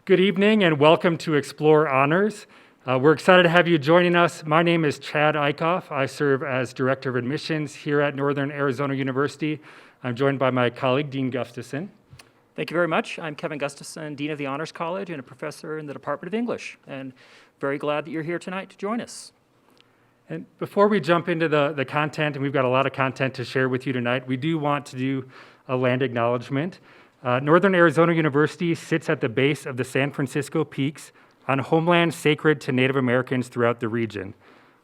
Good evening and welcome to Explore Honors. We're excited to have you joining us. My name is Chad Eichhoff. I serve as Director of Admissions here at Northern Arizona University. I'm joined by my colleague, Dean Gustafson. Thank you very much. I'm Kevin Gustafson, Dean of the Honors College and a professor in the Department of English, and very glad that you're here tonight to join us. And before we jump into the content, and we've got a lot of content to share with you tonight, we do want to do a land acknowledgement. Northern Arizona University sits at the base of the San Francisco Peaks on homeland sacred to Native Americans throughout the region.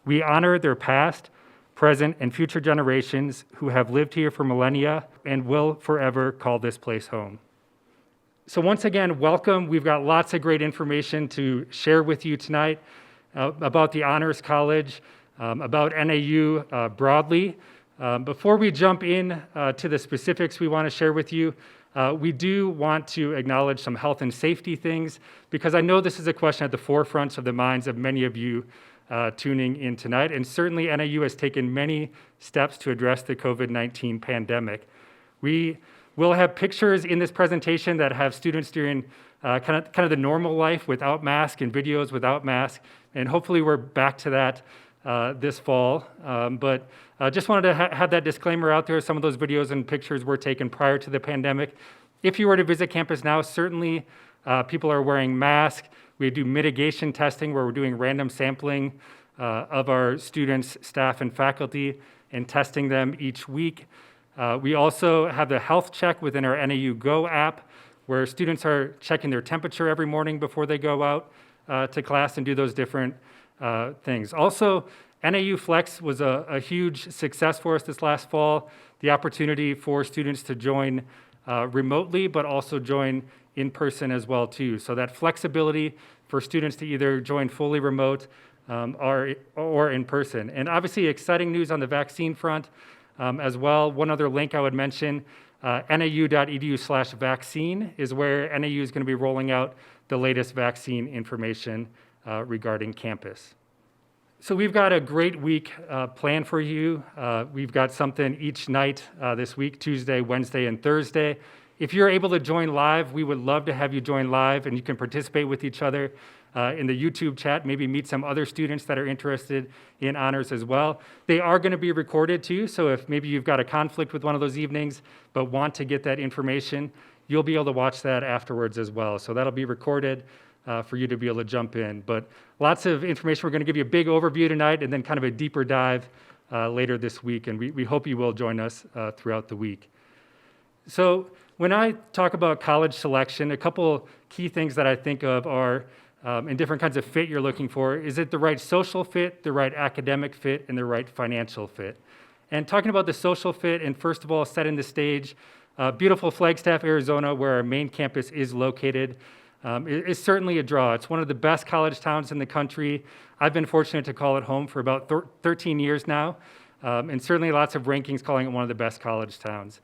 We honor their past, present, and future generations who have lived here for millennia and will forever call this place home. So once again, welcome. We've got lots of great information to share with you tonight about the Honors College, about NAU broadly. Before we jump in to the specifics we want to share with you, we do want to acknowledge some health and safety things, because I know this is a question at the forefront of the minds of many of you tuning in tonight, and certainly NAU has taken many steps to address the COVID-19 pandemic. We will have pictures in this presentation that have students during kind of the normal life without mask and videos without mask, and hopefully we're back to that this fall. But just wanted to have that disclaimer out there. Some of those videos and pictures were taken prior to the pandemic. If you were to visit campus now, certainly people are wearing masks. We do mitigation testing where we're doing random sampling of our students, staff, and faculty and testing them each week. We also have the health check within our NAU Go app, where students are checking their temperature every morning before they go out to class and do those different things. Also, NAU Flex was a huge success for us this last fall. The opportunity for students to join remotely, but also join in person as well too. So that flexibility for students to either join fully remote or in person. And obviously exciting news on the vaccine front as well. One other link I would mention, nau.edu/vaccine is where NAU is going to be rolling out the latest vaccine information regarding campus. So we've got a great week planned for you. We've got something each night this week, Tuesday, Wednesday, and Thursday. If you're able to join live, we would love to have you join live, and you can participate with each other in the YouTube chat, maybe meet some other students that are interested in honors as well. They are going to be recorded too, so if maybe you've got a conflict with one of those evenings but want to get that information, you'll be able to watch that afterwards as well. So that'll be recorded for you to be able to jump in. But lots of information. We're going to give you a big overview tonight and then kind of a deeper dive later this week, and we hope you will join us throughout the week. So when I talk about college selection, a couple key things that I think of are in different kinds of fit you're looking for. Is it the right social fit, the right academic fit, and the right financial fit? And talking about the social fit, and first of all, setting the stage, beautiful Flagstaff, Arizona, where our main campus is located, is certainly a draw. It's one of the best college towns in the country. I've been fortunate to call it home for about 13 years now, and certainly lots of rankings calling it one of the best college towns.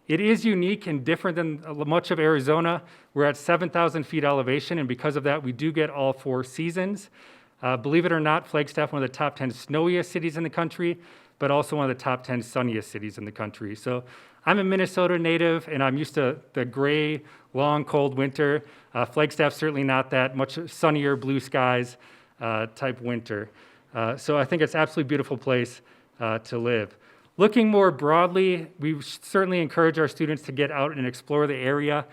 It is unique and different than much of Arizona. We're at 7,000 feet elevation, and because of that, we do get all 4 seasons. Believe it or not, Flagstaff, one of the top 10 snowiest cities in the country, but also one of the top 10 sunniest cities in the country. So I'm a Minnesota native, and I'm used to the gray, long, cold winter. Flagstaff's certainly not that much sunnier, blue skies type winter. So I think it's an absolutely beautiful place to live. Looking more broadly, we certainly encourage our students to get out and explore the area.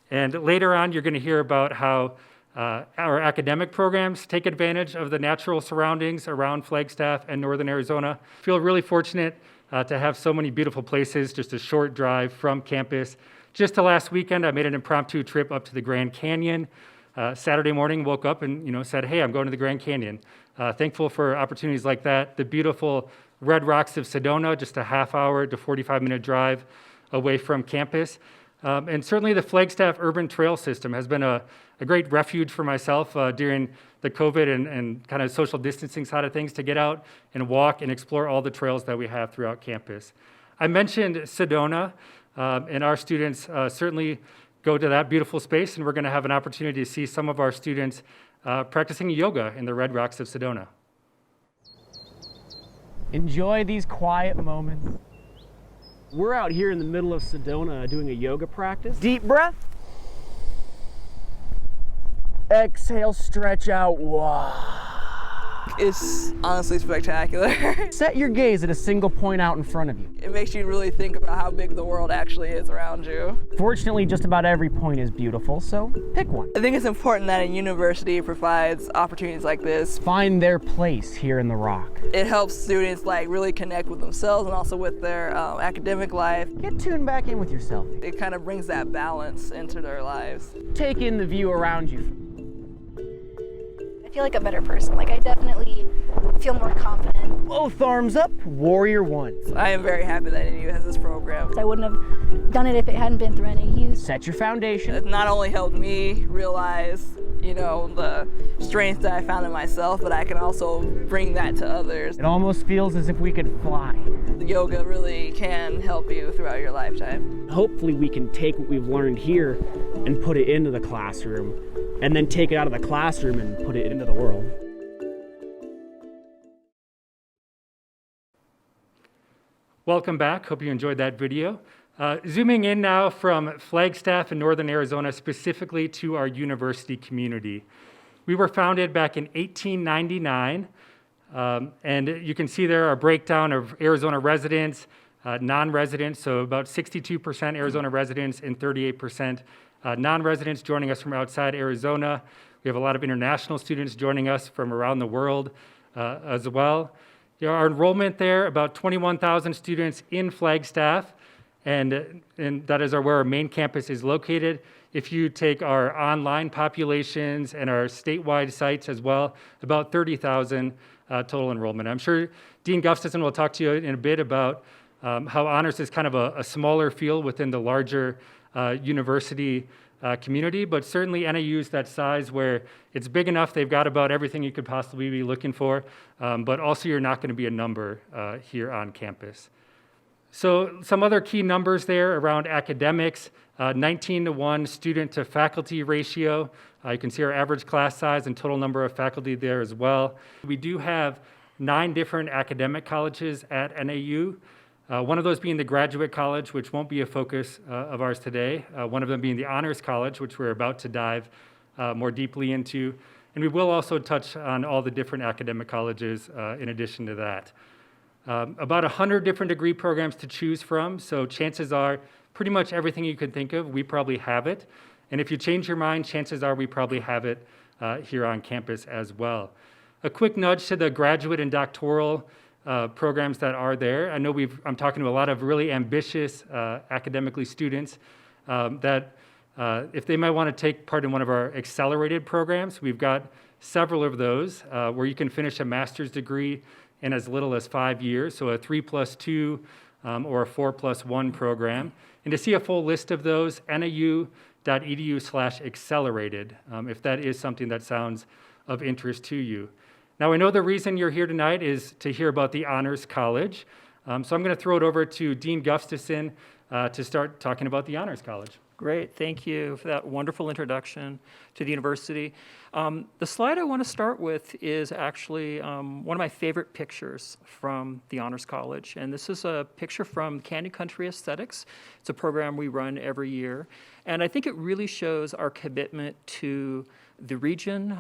And later on, you're going to hear about how our academic programs take advantage of the natural surroundings around Flagstaff and Northern Arizona. I feel really fortunate to have so many beautiful places, just a short drive from campus. Just last weekend, I made an impromptu trip up to the Grand Canyon. Saturday morning, woke up and said, hey, I'm going to the Grand Canyon. Thankful for opportunities like that. The beautiful Red Rocks of Sedona, just a half-hour to 45-minute drive away from campus. And certainly the Flagstaff Urban Trail System has been a great refuge for myself during the COVID and kind of social distancing side of things, to get out and walk and explore all the trails that we have throughout campus. I mentioned Sedona, and our students certainly go to that beautiful space, and we're going to have an opportunity to see some of our students practicing yoga in the Red Rocks of Sedona. Enjoy these quiet moments. We're out here in the middle of Sedona doing a yoga practice. Deep breath. Exhale, stretch out. Wow. It's honestly spectacular. Set your gaze at a single point out in front of you. It makes you really think about how big the world actually is around you. Fortunately, just about every point is beautiful, so pick one. I think it's important that a university provides opportunities like this. Find their place here in the Rock. It helps students really connect with themselves and also with their academic life. Get tuned back in with yourself. It kind of brings that balance into their lives. Take in the view around you. I feel like a better person. Like I definitely feel more confident. Both arms up, Warrior One. I am very happy that NAU has this program. I wouldn't have done it if it hadn't been through NAU. Set your foundation. It not only helped me realize, the strength that I found in myself, but I can also bring that to others. It almost feels as if we could fly. Yoga really can help you throughout your lifetime. Hopefully we can take what we've learned here and put it into the classroom, and then take it out of the classroom and put it into the world. Welcome back. Hope you enjoyed that video. Zooming in now from Flagstaff in northern Arizona, specifically to our university community. We were founded back in 1899, and you can see there a breakdown of Arizona residents, non-residents, so about 62% Arizona residents and 38% non-residents joining us from outside Arizona. We have a lot of international students joining us from around the world as well. Our enrollment there, about 21,000 students in Flagstaff, and that is where our main campus is located. If you take our online populations and our statewide sites as well, about 30,000 total enrollment. I'm sure Dean Gustafson will talk to you in a bit about how honors is kind of a smaller field within the larger university community, but certainly NAU is that size where it's big enough, they've got about everything you could possibly be looking for, but also you're not going to be a number here on campus. So some other key numbers there around academics, 19-to-1 student to faculty ratio. You can see our average class size and total number of faculty there as well. We do have 9 different academic colleges at NAU. One of those being the Graduate College, which won't be a focus of ours today. One of them being the Honors College, which we're about to dive more deeply into. And we will also touch on all the different academic colleges in addition to that. About 100 different degree programs to choose from, so chances are pretty much everything you could think of, we probably have it. And if you change your mind, chances are we probably have it here on campus as well. A quick nudge to the graduate and doctoral programs that are there. I know I'm talking to a lot of really ambitious academically students that if they might want to take part in one of our accelerated programs, we've got several of those where you can finish a master's degree in as little as 5 years, so a 3+2 or a 4+1 program. And to see a full list of those, nau.edu/accelerated, if that is something that sounds of interest to you. Now, I know the reason you're here tonight is to hear about the Honors College. So I'm going to throw it over to Dean Gustafson to start talking about the Honors College. Great, thank you for that wonderful introduction to the university. The slide I want to start with is actually one of my favorite pictures from the Honors College, and this is a picture from Canyon Country Aesthetics. It's a program we run every year, and I think it really shows our commitment to the region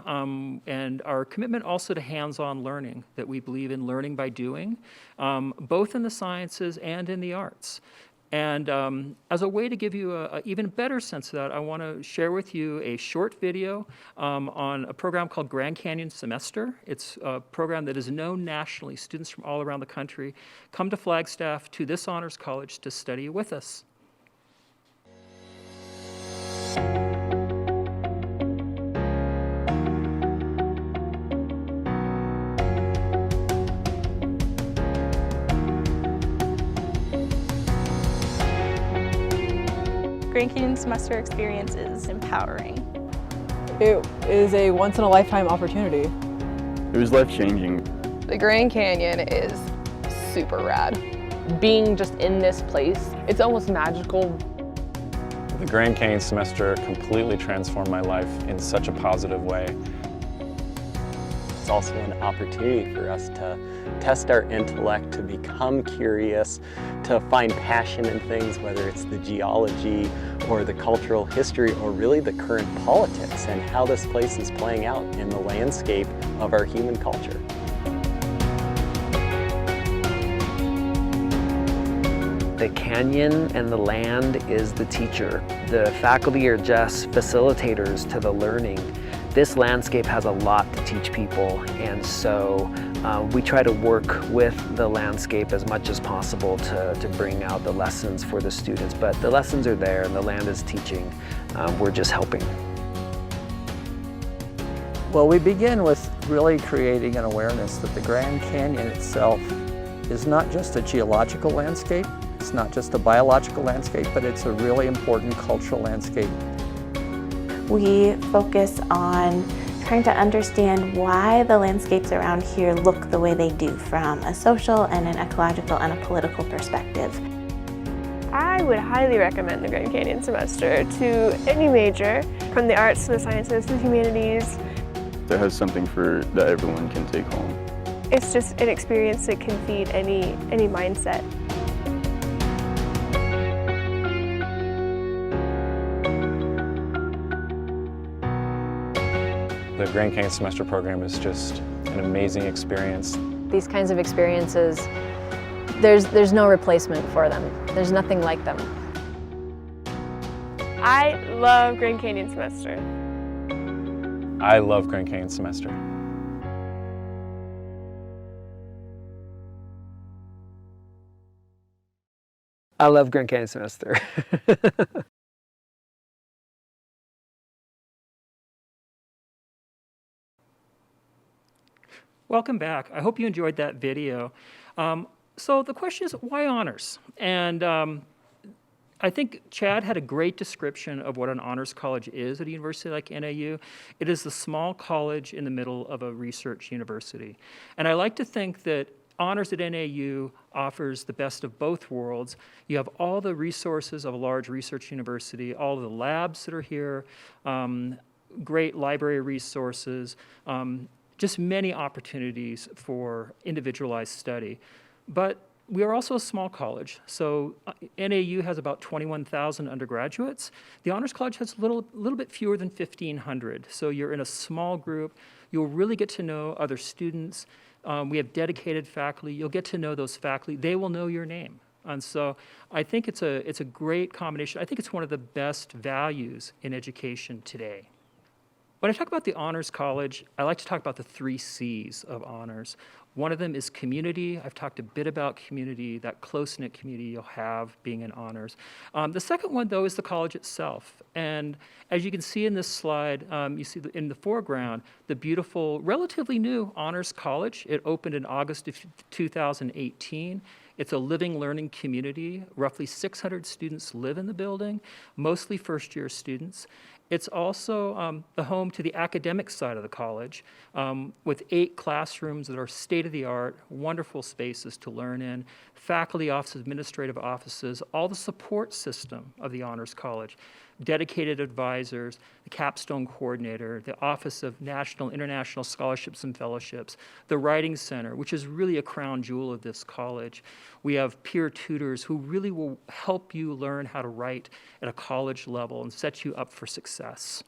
and our commitment also to hands-on learning, that we believe in learning by doing, both in the sciences and in the arts. And as a way to give you an even better sense of that, I want to share with you a short video on a program called Grand Canyon Semester. It's a program that is known nationally. Students from all around the country come to Flagstaff to this honors college to study with us. Grand Canyon Semester experience is empowering. It is a once-in-a-lifetime opportunity. It was life-changing. The Grand Canyon is super rad. Being just in this place, it's almost magical. The Grand Canyon semester completely transformed my life in such a positive way. It's also an opportunity for us to test our intellect, to become curious, to find passion in things, whether it's the geology or the cultural history or really the current politics and how this place is playing out in the landscape of our human culture. The canyon and the land is the teacher. The faculty are just facilitators to the learning. This landscape has a lot to teach people, and so we try to work with the landscape as much as possible to bring out the lessons for the students. But the lessons are there and the land is teaching. We're just helping. Well, we begin with really creating an awareness that the Grand Canyon itself is not just a geological landscape, it's not just a biological landscape, but it's a really important cultural landscape. We focus on trying to understand why the landscapes around here look the way they do from a social and an ecological and a political perspective. I would highly recommend the Grand Canyon semester to any major, from the arts to the sciences to the humanities. It has something that everyone can take home. It's just an experience that can feed any mindset. The Grand Canyon semester program is just an amazing experience. These kinds of experiences, there's no replacement for them. There's nothing like them. I love Grand Canyon semester. I love Grand Canyon semester. I love Grand Canyon semester. Welcome back. I hope you enjoyed that video. So the question is, why honors? And I think Chad had a great description of what an honors college is at a university like NAU. It is the small college in the middle of a research university. And I like to think that honors at NAU offers the best of both worlds. You have all the resources of a large research university, all of the labs that are here, great library resources, just many opportunities for individualized study. But we are also a small college, so NAU has about 21,000 undergraduates. The Honors College has a little bit fewer than 1,500, so you're in a small group. You'll really get to know other students. We have dedicated faculty. You'll get to know those faculty. They will know your name. And so I think it's a great combination. I think it's one of the best values in education today. When I talk about the Honors College, I like to talk about the 3 C's of honors. One of them is community. I've talked a bit about community, that close-knit community you'll have being in honors. The second one, though, is the college itself. And as you can see in this slide, you see in the foreground, the beautiful, relatively new Honors College. It opened in August of 2018. It's a living, learning community. Roughly 600 students live in the building, mostly first-year students. It's also the home to the academic side of the college with 8 classrooms that are state-of-the-art, wonderful spaces to learn in, faculty offices, administrative offices, all the support system of the Honors College, dedicated advisors, the capstone coordinator, the Office of National International Scholarships and Fellowships, the Writing Center, which is really a crown jewel of this college. We have peer tutors who really will help you learn how to write at a college level and set you up for success.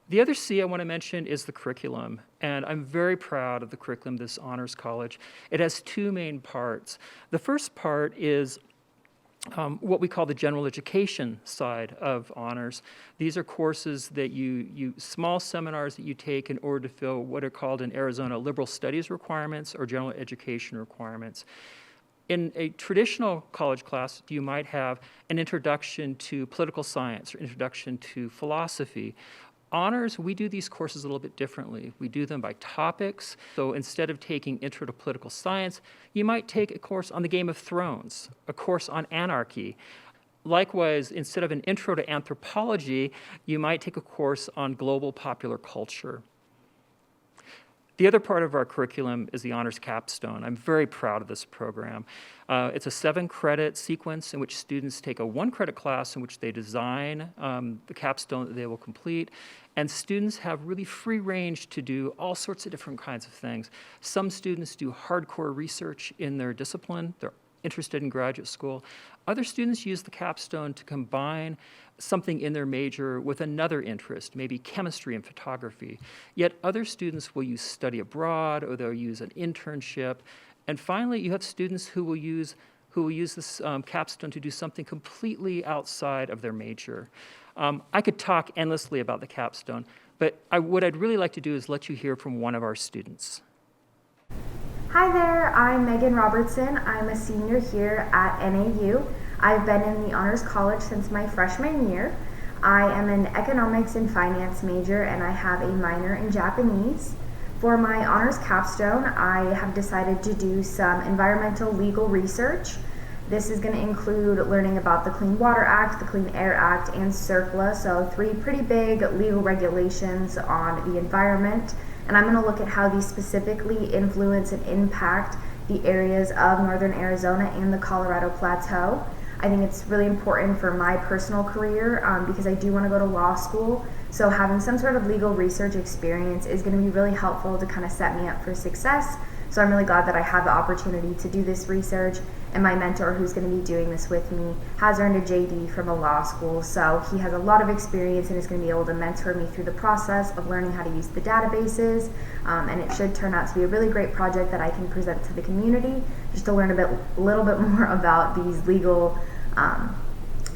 The other C I want to mention is the curriculum, and I'm very proud of the curriculum of this Honors College. It has 2 main parts. The first part is what we call the general education side of honors. These are courses that small seminars that you take in order to fill what are called in Arizona liberal studies requirements or general education requirements. In a traditional college class, you might have an introduction to political science or introduction to philosophy. Honors, we do these courses a little bit differently. We do them by topics. So instead of taking Intro to Political Science, you might take a course on the Game of Thrones, a course on anarchy. Likewise, instead of an Intro to Anthropology, you might take a course on global popular culture. The other part of our curriculum is the Honors Capstone. I'm very proud of this program. It's a 7-credit sequence in which students take a 1-credit class in which they design the capstone that they will complete. And students have really free range to do all sorts of different kinds of things. Some students do hardcore research in their discipline. They're interested in graduate school. Other students use the capstone to combine something in their major with another interest, maybe chemistry and photography. Yet other students will use study abroad, or they'll use an internship. And finally, you have students who will use this capstone to do something completely outside of their major. I could talk endlessly about the capstone, but what I'd really like to do is let you hear from one of our students. Hi there, I'm Megan Robertson. I'm a senior here at NAU. I've been in the Honors College since my freshman year. I am an economics and finance major, and I have a minor in Japanese. For my honors capstone, I have decided to do some environmental legal research. This is going to include learning about the Clean Water Act, the Clean Air Act, and CERCLA, so 3 pretty big legal regulations on the environment. And I'm going to look at how these specifically influence and impact the areas of northern Arizona and the Colorado Plateau. I think it's really important for my personal career because I do want to go to law school. So having some sort of legal research experience is going to be really helpful to kind of set me up for success. So I'm really glad that I have the opportunity to do this research, and my mentor, who's going to be doing this with me, has earned a JD from a law school, so he has a lot of experience and is going to be able to mentor me through the process of learning how to use the databases, and it should turn out to be a really great project that I can present to the community, just to learn a little bit more about these legal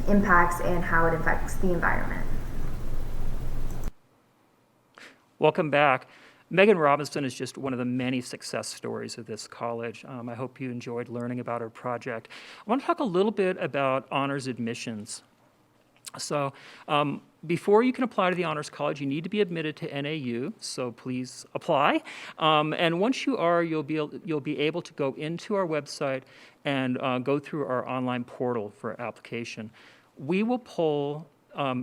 impacts and how it affects the environment. Welcome back. Megan Robinson is just one of the many success stories of this college. I hope you enjoyed learning about her project. I want to talk a little bit about honors admissions. So before you can apply to the Honors College, you need to be admitted to NAU, so please apply. And once you are, you'll be able to go into our website and go through our online portal for application. We will pull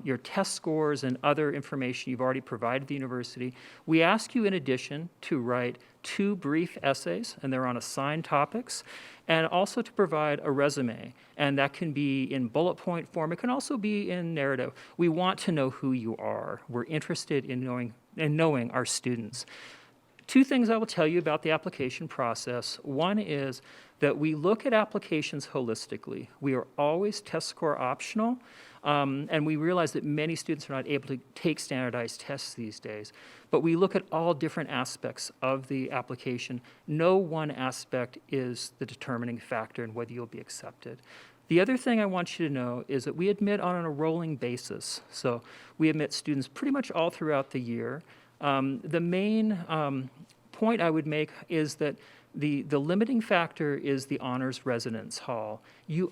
your test scores and other information you've already provided the university. We ask you, in addition, to write 2 brief essays, and they're on assigned topics, and also to provide a resume, and that can be in bullet point form. It can also be in narrative. We want to know who you are. We're interested in knowing our students. 2 things I will tell you about the application process. One is that we look at applications holistically. We are always test score optional. And we realize that many students are not able to take standardized tests these days. But we look at all different aspects of the application. No one aspect is the determining factor in whether you'll be accepted. The other thing I want you to know is that we admit on a rolling basis. So we admit students pretty much all throughout the year. The main point I would make is that the limiting factor is the honors residence hall.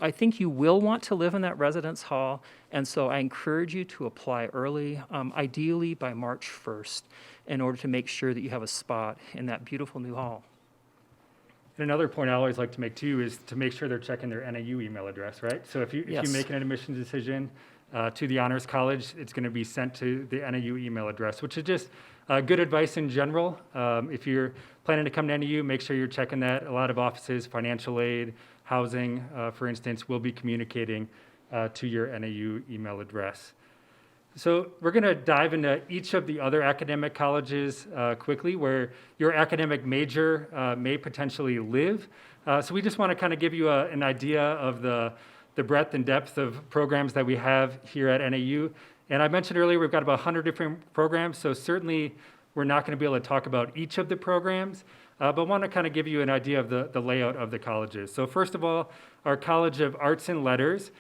I think you will want to live in that residence hall, and so I encourage you to apply early, ideally by March 1st, in order to make sure that you have a spot in that beautiful new hall. And another point I always like to make too is to make sure they're checking their NAU email address, right? So if you make an admissions decision to the Honors College, it's going to be sent to the NAU email address, which is just good advice in general. If you're planning to come to NAU, make sure you're checking that. A lot of offices, financial aid, housing, for instance, will be communicating to your NAU email address. So we're going to dive into each of the other academic colleges quickly where your academic major may potentially live. So we just want to kind of give you an idea of the breadth and depth of programs that we have here at NAU. And I mentioned earlier, we've got about 100 different programs, so certainly we're not going to be able to talk about each of the programs, but want to kind of give you an idea of the layout of the colleges. So first of all, our College of Arts and Letters,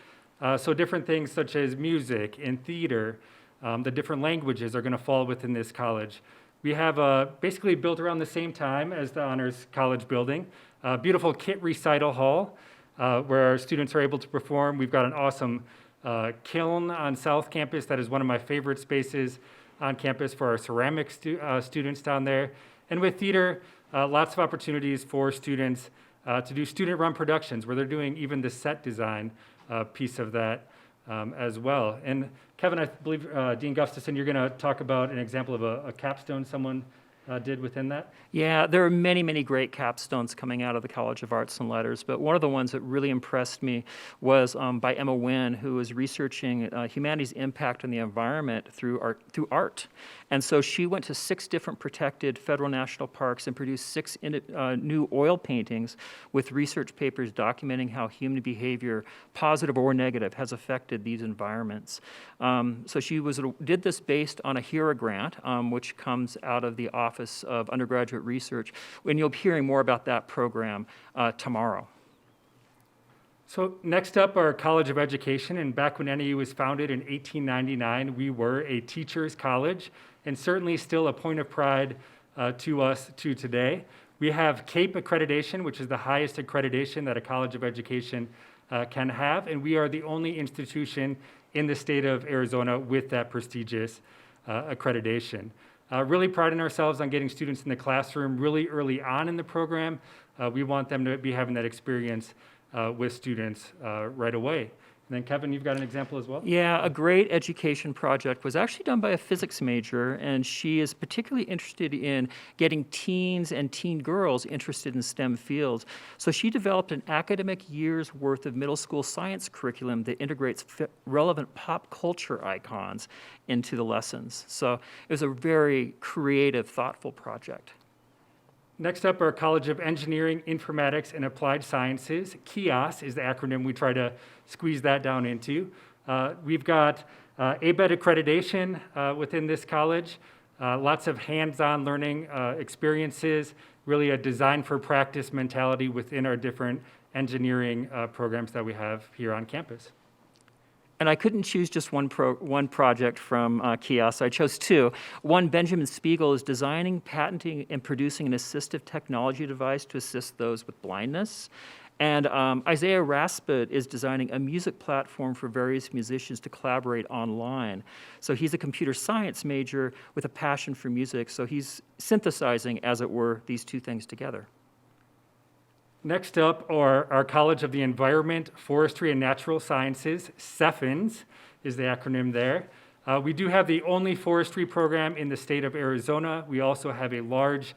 so different things such as music and theater, the different languages are going to fall within this college. We have basically built around the same time as the Honors College building, a beautiful kit recital hall where our students are able to perform. We've got an awesome kiln on South Campus that is one of my favorite spaces on campus for our ceramic students down there. And with theater, lots of opportunities for students to do student-run productions where they're doing even the set design piece of that as well. And Kevin, I believe, Dean Gustafson, you're going to talk about an example of a capstone someone did within that? Yeah, there are many, many great capstones coming out of the College of Arts and Letters, but one of the ones that really impressed me was by Emma Wynn, who was researching humanity's impact on the environment through art. And so she went to 6 different protected federal national parks and produced 6 new oil paintings with research papers documenting how human behavior, positive or negative, has affected these environments. So she did this based on a HERA grant, which comes out of the Office of Undergraduate Research, and you'll be hearing more about that program tomorrow. So next up, our College of Education, and back when NAU was founded in 1899, we were a teachers' college, and certainly still a point of pride to us to today. We have CAPE accreditation, which is the highest accreditation that a College of Education can have, and we are the only institution in the state of Arizona with that prestigious accreditation. Really priding ourselves on getting students in the classroom really early on in the program. We want them to be having that experience with students right away. And then Kevin, you've got an example as well? Yeah, a great education project was actually done by a physics major, and she is particularly interested in getting teens and teen girls interested in STEM fields. So she developed an academic year's worth of middle school science curriculum that integrates relevant pop culture icons into the lessons. So it was a very creative, thoughtful project. Next up, our College of Engineering, Informatics, and Applied Sciences. KIOS is the acronym we try to squeeze that down into. We've got ABET accreditation within this college, lots of hands-on learning experiences, really a design for practice mentality within our different engineering programs that we have here on campus. And I couldn't choose just one project from KIOS. I chose 2. One, Benjamin Spiegel is designing, patenting, and producing an assistive technology device to assist those with blindness. And Isaiah Rasput is designing a music platform for various musicians to collaborate online. So he's a computer science major with a passion for music. So he's synthesizing, as it were, these 2 things together. Next up are our College of the Environment, Forestry, and Natural Sciences. CEFINS is the acronym there. We do have the only forestry program in the state of Arizona. We also have a large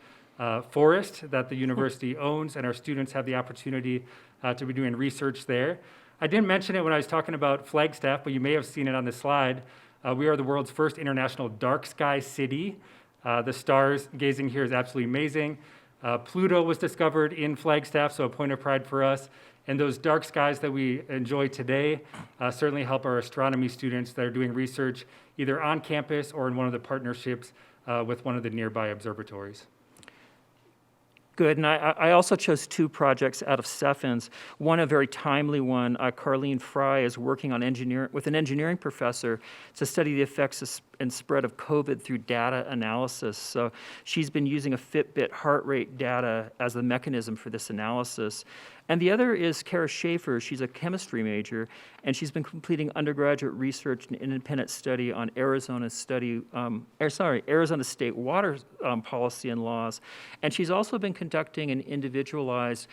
forest that the university owns, and our students have the opportunity to be doing research there. I didn't mention it when I was talking about Flagstaff, but you may have seen it on the slide. We are the world's first international dark sky city. The stars gazing here is absolutely amazing. Pluto was discovered in Flagstaff, so a point of pride for us. And those dark skies that we enjoy today certainly help our astronomy students that are doing research either on campus or in one of the partnerships with one of the nearby observatories. Good, and I also chose 2 projects out of CEFINS. One, a very timely one. Carlene Fry is working on with an engineering professor to study the effects and spread of COVID through data analysis. So she's been using a Fitbit heart rate data as the mechanism for this analysis. And the other is Kara Schaefer. She's a chemistry major, and she's been completing undergraduate research and independent study on Arizona State water policy and laws. And she's also been conducting an individualized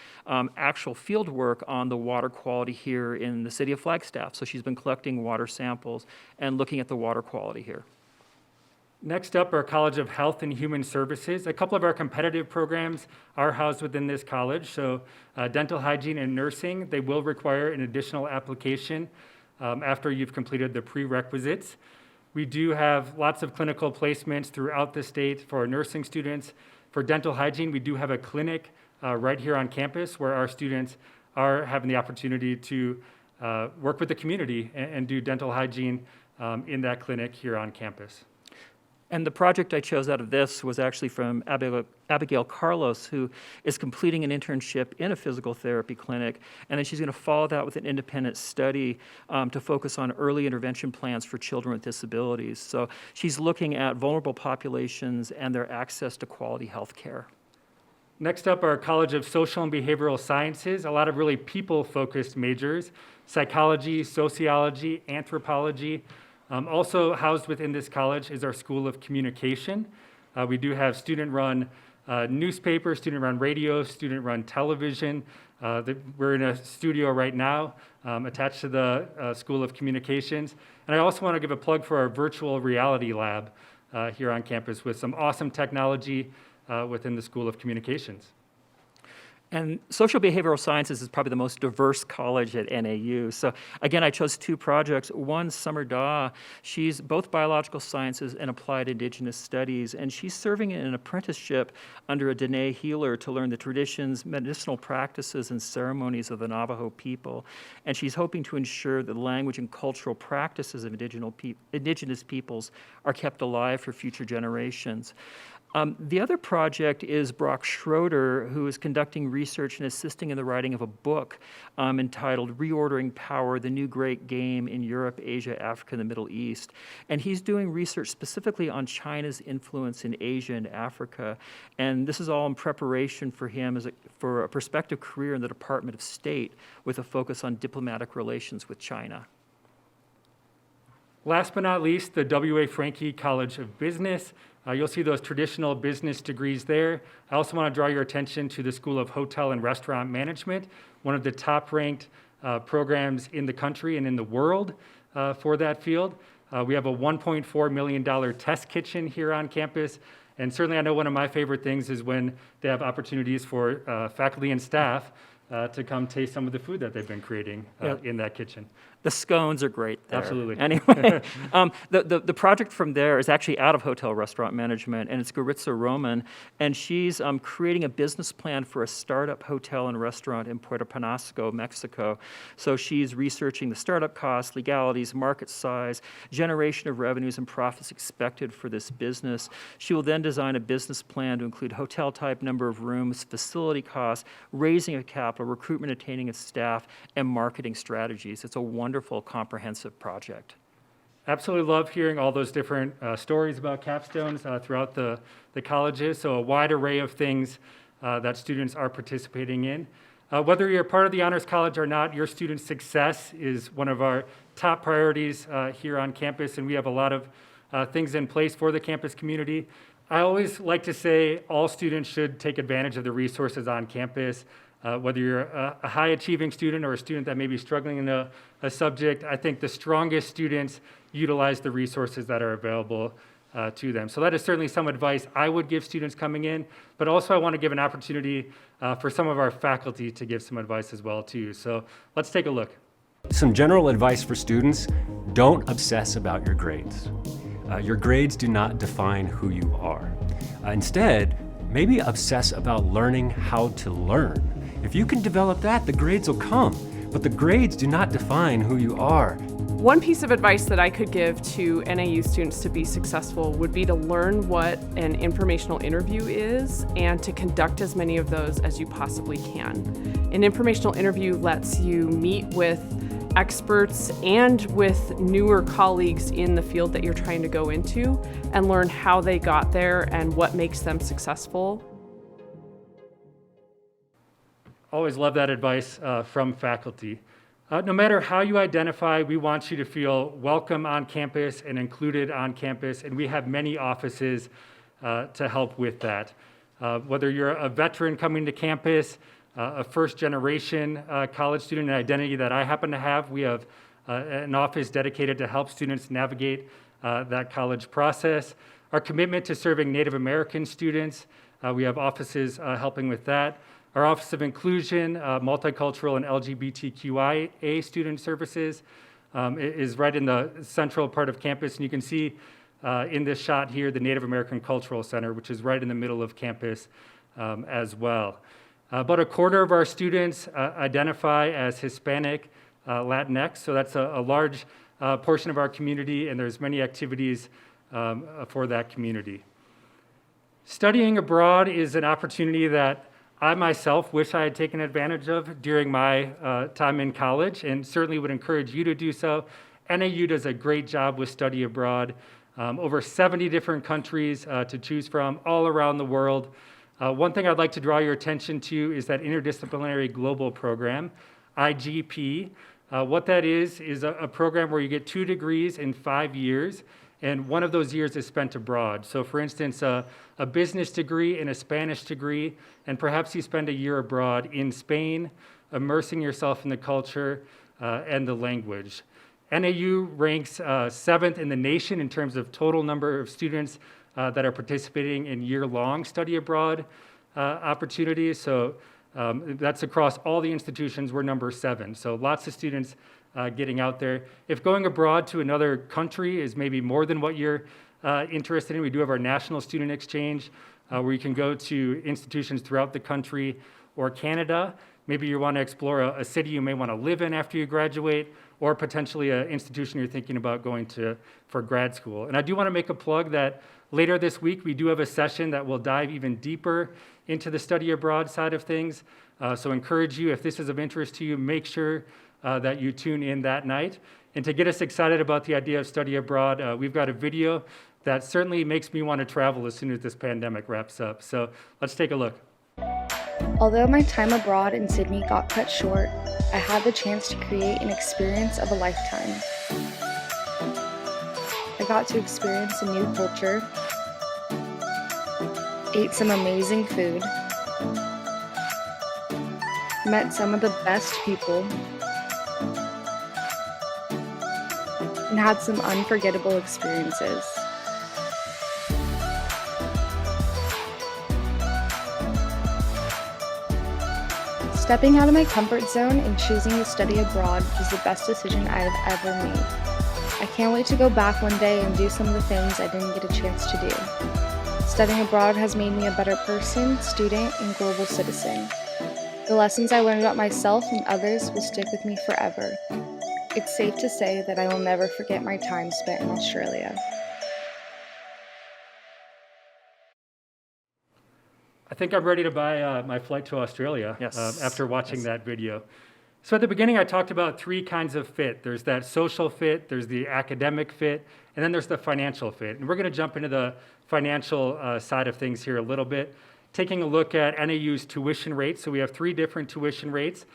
actual field work on the water quality here in the city of Flagstaff. So she's been collecting water samples and looking at the water quality here. Next up, our College of Health and Human Services. A couple of our competitive programs are housed within this college. So dental hygiene and nursing, they will require an additional application after you've completed the prerequisites. We do have lots of clinical placements throughout the state for our nursing students. For dental hygiene, we do have a clinic right here on campus where our students are having the opportunity to work with the community and do dental hygiene in that clinic here on campus. And the project I chose out of this was actually from Abigail Carlos, who is completing an internship in a physical therapy clinic, and then she's going to follow that with an independent study to focus on early intervention plans for children with disabilities. So she's looking at vulnerable populations and their access to quality health care. Next up, our College of Social and Behavioral Sciences, a lot of really people-focused majors, psychology, sociology, anthropology. Also housed within this college is our School of Communication. We do have student-run newspapers, student-run radio, student-run television. We're in a studio right now attached to the School of Communications. And I also want to give a plug for our virtual reality lab here on campus with some awesome technology within the School of Communications. And social behavioral sciences is probably the most diverse college at NAU. So again, I chose two projects. One, Summer Daw, she's both biological sciences and applied indigenous studies, and she's serving in an apprenticeship under a Dene healer to learn the traditions, medicinal practices, and ceremonies of the Navajo people. And she's hoping to ensure that the language and cultural practices of indigenous peoples are kept alive for future generations. The other project is Brock Schroeder, who is conducting research and assisting in the writing of a book entitled Reordering Power, the New Great Game in Europe, Asia, Africa, and the Middle East. And he's doing research specifically on China's influence in Asia and Africa. And this is all in preparation for him for a prospective career in the Department of State with a focus on diplomatic relations with China. Last but not least, the W.A. Franke College of Business. You'll see those traditional business degrees there. I also want to draw your attention to the School of Hotel and Restaurant Management, one of the top-ranked programs in the country and in the world for that field. We have a $1.4 million test kitchen here on campus, and certainly I know one of my favorite things is when they have opportunities for faculty and staff to come taste some of the food that they've been creating in that kitchen. The scones are great there. Absolutely. Anyway, the project from there is actually out of hotel restaurant management, and it's Goritza Roman, and she's creating a business plan for a startup hotel and restaurant in Puerto Penasco, Mexico. So she's researching the startup costs, legalities, market size, generation of revenues and profits expected for this business. She will then design a business plan to include hotel type, number of rooms, facility costs, raising of capital, recruitment, attaining of staff, and marketing strategies. It's a wonderful, comprehensive project. Absolutely love hearing all those different stories about capstones throughout the colleges. So a wide array of things that students are participating in. Whether you're part of the Honors College or not, your student success is one of our top priorities here on campus, and we have a lot of things in place for the campus community. I always like to say all students should take advantage of the resources on campus. Whether you're a high-achieving student or a student that may be struggling in a subject, I think the strongest students utilize the resources that are available to them. So that is certainly some advice I would give students coming in, but also I want to give an opportunity for some of our faculty to give some advice as well too. So let's take a look. Some general advice for students: don't obsess about your grades. Your grades do not define who you are. Instead, maybe obsess about learning how to learn. If you can develop that, the grades will come, but the grades do not define who you are. One piece of advice that I could give to NAU students to be successful would be to learn what an informational interview is and to conduct as many of those as you possibly can. An informational interview lets you meet with experts and with newer colleagues in the field that you're trying to go into and learn how they got there and what makes them successful. Always love that advice from faculty. No matter how you identify, we want you to feel welcome on campus and included on campus, and we have many offices to help with that. Whether you're a veteran coming to campus, a first-generation college student, an identity that I happen to have, we have an office dedicated to help students navigate that college process. Our commitment to serving Native American students, we have offices helping with that. Our Office of Inclusion, Multicultural, and LGBTQIA Student Services is right in the central part of campus. And you can see in this shot here the Native American Cultural Center, which is right in the middle of campus as well. About a quarter of our students identify as Hispanic, Latinx, so that's a large portion of our community, and there's many activities for that community. Studying abroad is an opportunity that I myself wish I had taken advantage of during my time in college, and certainly would encourage you to do so. NAU does a great job with study abroad. Over 70 different countries to choose from all around the world. One thing I'd like to draw your attention to is that Interdisciplinary Global Program, IGP. What that is a program where you get 2 degrees in 5 years, and one of those years is spent abroad. So for instance, a business degree and a Spanish degree, and perhaps you spend a year abroad in Spain, immersing yourself in the culture and the language. NAU ranks 7th in the nation in terms of total number of students that are participating in year-long study abroad opportunities. So that's across all the institutions. We're number 7. So lots of students getting out there. If going abroad to another country is maybe more than what you're interested in, we do have our National Student Exchange where you can go to institutions throughout the country or Canada. Maybe you want to explore a city you may want to live in after you graduate, or potentially an institution you're thinking about going to for grad school. And I do want to make a plug that later this week, we do have a session that will dive even deeper into the study abroad side of things. So encourage you, if this is of interest to you, make sure that you tune in that night. And to get us excited about the idea of study abroad, we've got a video that certainly makes me want to travel as soon as this pandemic wraps up. So let's take a look. Although my time abroad in Sydney got cut short, I had the chance to create an experience of a lifetime. I got to experience a new culture, ate some amazing food, met some of the best people, and had some unforgettable experiences. Stepping out of my comfort zone and choosing to study abroad was the best decision I have ever made. I can't wait to go back one day and do some of the things I didn't get a chance to do. Studying abroad has made me a better person, student, and global citizen. The lessons I learned about myself and others will stick with me forever. It's safe to say that I will never forget my time spent in Australia. I think I'm ready to buy my flight to Australia after watching that video. So at the beginning, I talked about 3 kinds of fit. There's that social fit, there's the academic fit, and then there's the financial fit. And we're going to jump into the financial side of things here a little bit, taking a look at NAU's tuition rates. So we have 3 different tuition rates,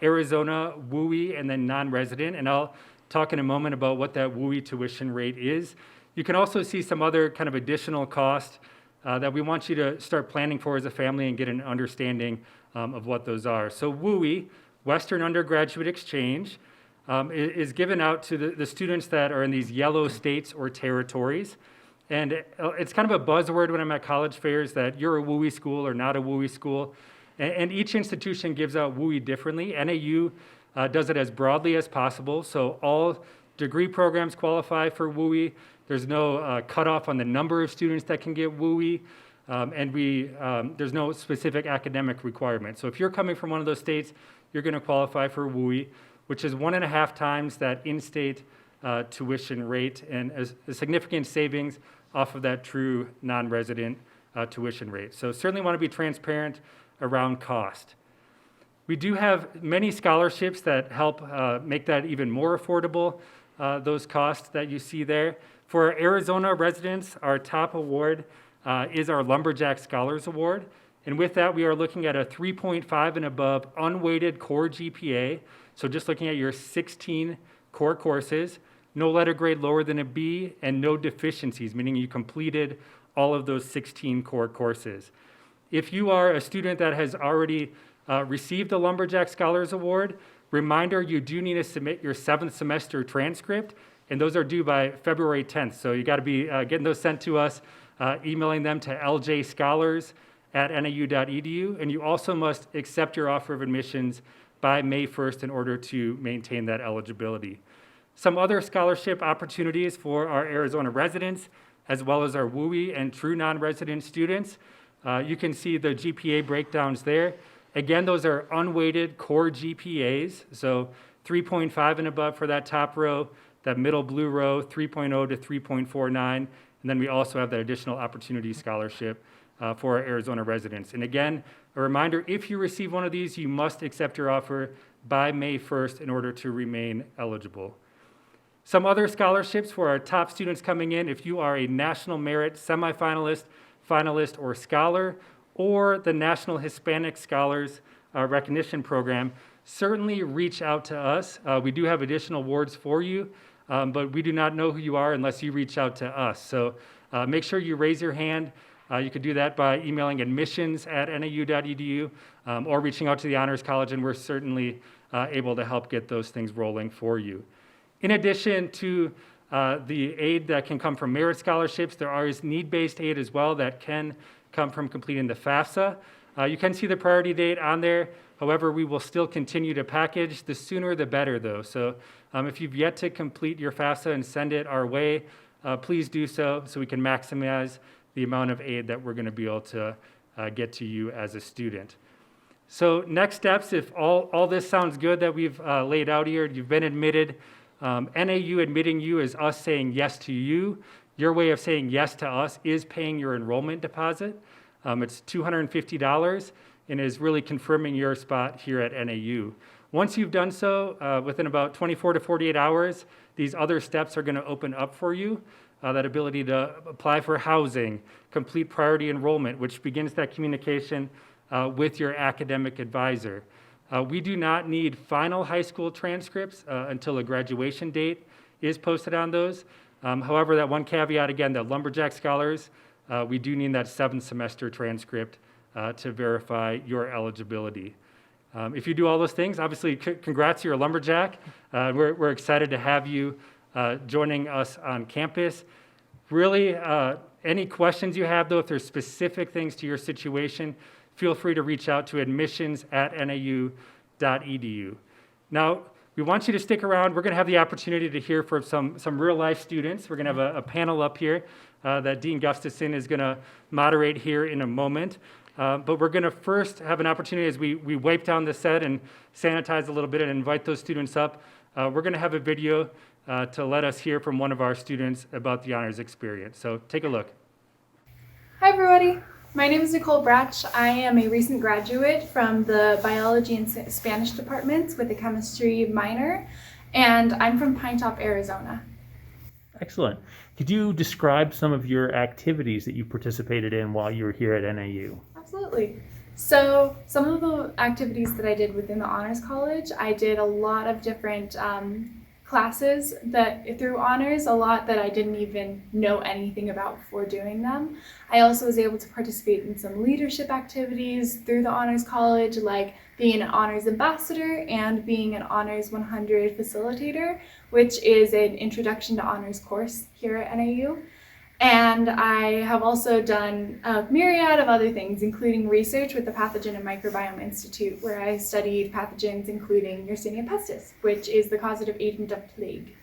Arizona, WUI, and then non-resident. And I'll talk in a moment about what that WUI tuition rate is. You can also see some other kind of additional cost that we want you to start planning for as a family and get an understanding of what those are. So WUI, Western Undergraduate Exchange, is given out to the students that are in these yellow states or territories. And it's kind of a buzzword when I'm at college fairs that you're a WUI school or not a WUI school. And each institution gives out WUI differently. NAU does it as broadly as possible. So all degree programs qualify for WUI. There's no cutoff on the number of students that can get WUI. And there's no specific academic requirement. So if you're coming from one of those states, you're going to qualify for WUI, which is 1.5 times that in-state tuition rate, and a significant savings off of that true non-resident tuition rate. So certainly want to be transparent around cost. We do have many scholarships that help make that even more affordable, those costs that you see there. For Arizona residents, our top award is our Lumberjack Scholars Award. And with that, we are looking at a 3.5 and above unweighted core GPA. So just looking at your 16 core courses, no letter grade lower than a B, and no deficiencies, meaning you completed all of those 16 core courses. If you are a student that has already received the Lumberjack Scholars Award, reminder, you do need to submit your 7th semester transcript, and those are due by February 10th. So you got to be getting those sent to us, emailing them to ljscholars@nau.edu, and you also must accept your offer of admissions by May 1st in order to maintain that eligibility. Some other scholarship opportunities for our Arizona residents, as well as our WUI and true non-resident students. You can see the GPA breakdowns there. Again, those are unweighted core GPAs, so 3.5 and above for that top row, that middle blue row, 3.0 to 3.49, and then we also have that additional opportunity scholarship for our Arizona residents. And again, a reminder, if you receive one of these, you must accept your offer by May 1st in order to remain eligible. Some other scholarships for our top students coming in: if you are a National Merit semifinalist, finalist, or scholar, or the National Hispanic Scholars Recognition Program, certainly reach out to us. We do have additional awards for you, but we do not know who you are unless you reach out to us. So make sure you raise your hand. You could do that by emailing admissions@nau.edu or reaching out to the Honors College, and we're certainly able to help get those things rolling for you. In addition to the aid that can come from merit scholarships. There is need-based aid as well that can come from completing the FAFSA. You can see the priority date on there. However, we will still continue to package. The sooner the better, though. So if you've yet to complete your FAFSA and send it our way, please do so we can maximize the amount of aid that we're going to be able to get to you as a student. So next steps, if all this sounds good that we've laid out here, you've been admitted. NAU admitting you is us saying yes to you. Your way of saying yes to us is paying your enrollment deposit. It's $250 and is really confirming your spot here at NAU. Once you've done so, within about 24 to 48 hours, these other steps are going to open up for you. That ability to apply for housing, complete priority enrollment, which begins that communication with your academic advisor. We do not need final high school transcripts until a graduation date is posted on those. However, that one caveat again, that lumberjack scholars, we do need that 7th semester transcript to verify your eligibility. If you do all those things, obviously congrats, you're a lumberjack. We're excited to have you joining us on campus. Really, any questions you have though, if there's specific things to your situation, feel free to reach out to admissions@nau.edu. Now, we want you to stick around. We're going to have the opportunity to hear from some real life students. We're going to have a panel up here that Dean Gustafson is going to moderate here in a moment. But we're going to first have an opportunity as we wipe down the set and sanitize a little bit and invite those students up. We're going to have a video to let us hear from one of our students about the honors experience. So take a look. Hi everybody, my name is Nicole Bratch. I am a recent graduate from the biology and Spanish departments with a chemistry minor, and I'm from Pine Top, Arizona. Excellent. Could you describe some of your activities that you participated in while you were here at NAU? Absolutely. So some of the activities that I did within the Honors College, I did a lot of different classes that through honors, a lot that I didn't even know anything about before doing them. I also was able to participate in some leadership activities through the Honors College, like being an honors ambassador and being an honors 100 facilitator, which is an introduction to honors course here at NAU. And I have also done a myriad of other things, including research with the Pathogen and Microbiome Institute, where I studied pathogens including Yersinia pestis, which is the causative agent of plague.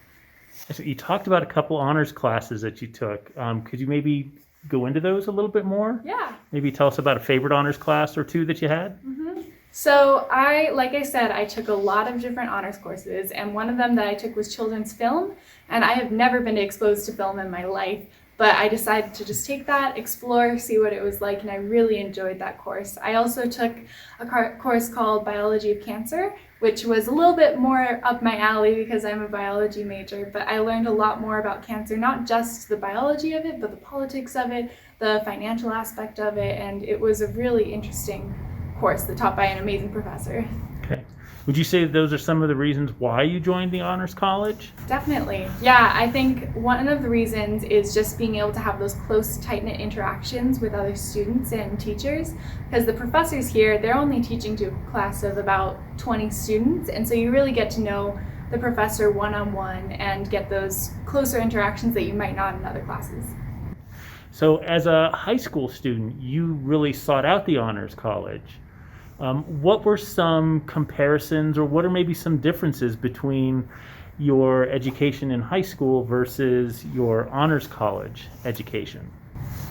So you talked about a couple honors classes that you took. Could you maybe go into those a little bit more? Yeah. Maybe tell us about a favorite honors class or two that you had? So like I said, I took a lot of different honors courses, and one of them that I took was children's film, and I have never been exposed to film in my life. But I decided to just take that, explore, see what it was like, and I really enjoyed that course. I also took a course called Biology of Cancer, which was a little bit more up my alley because I'm a biology major, but I learned a lot more about cancer, not just the biology of it, but the politics of it, the financial aspect of it, and it was a really interesting course that taught by an amazing professor. Okay. Would you say those are some of the reasons why you joined the Honors College? Definitely. Yeah, I think one of the reasons is just being able to have those close, tight-knit interactions with other students and teachers, because the professors here, they're only teaching to a class of about 20 students, and so you really get to know the professor one-on-one and get those closer interactions that you might not in other classes. So as a high school student, you really sought out the Honors College. What were some comparisons, or what are maybe some differences between your education in high school versus your Honors College education?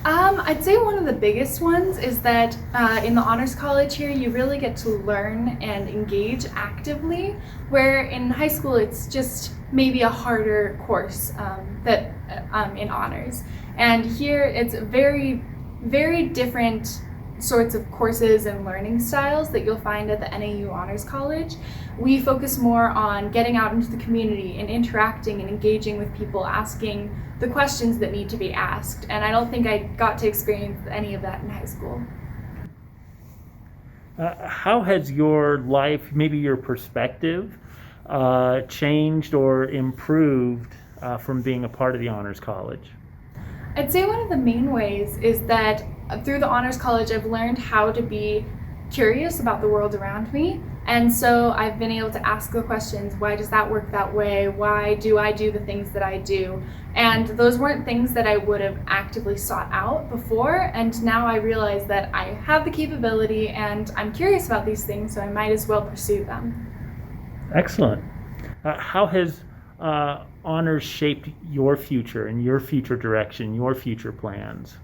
I'd say one of the biggest ones is that in the Honors College here, you really get to learn and engage actively, where in high school it's just maybe a harder course in honors. And here it's very, very different sorts of courses and learning styles that you'll find at the NAU Honors College. We focus more on getting out into the community and interacting and engaging with people, asking the questions that need to be asked. And I don't think I got to experience any of that in high school. How has your life, maybe your perspective, changed or improved from being a part of the Honors College? I'd say one of the main ways is that through the Honors College, I've learned how to be curious about the world around me. And so I've been able to ask the questions, why does that work that way? Why do I do the things that I do? And those weren't things that I would have actively sought out before. And now I realize that I have the capability and I'm curious about these things, so I might as well pursue them. Excellent. How has honors shaped your future and your future direction, your future plans?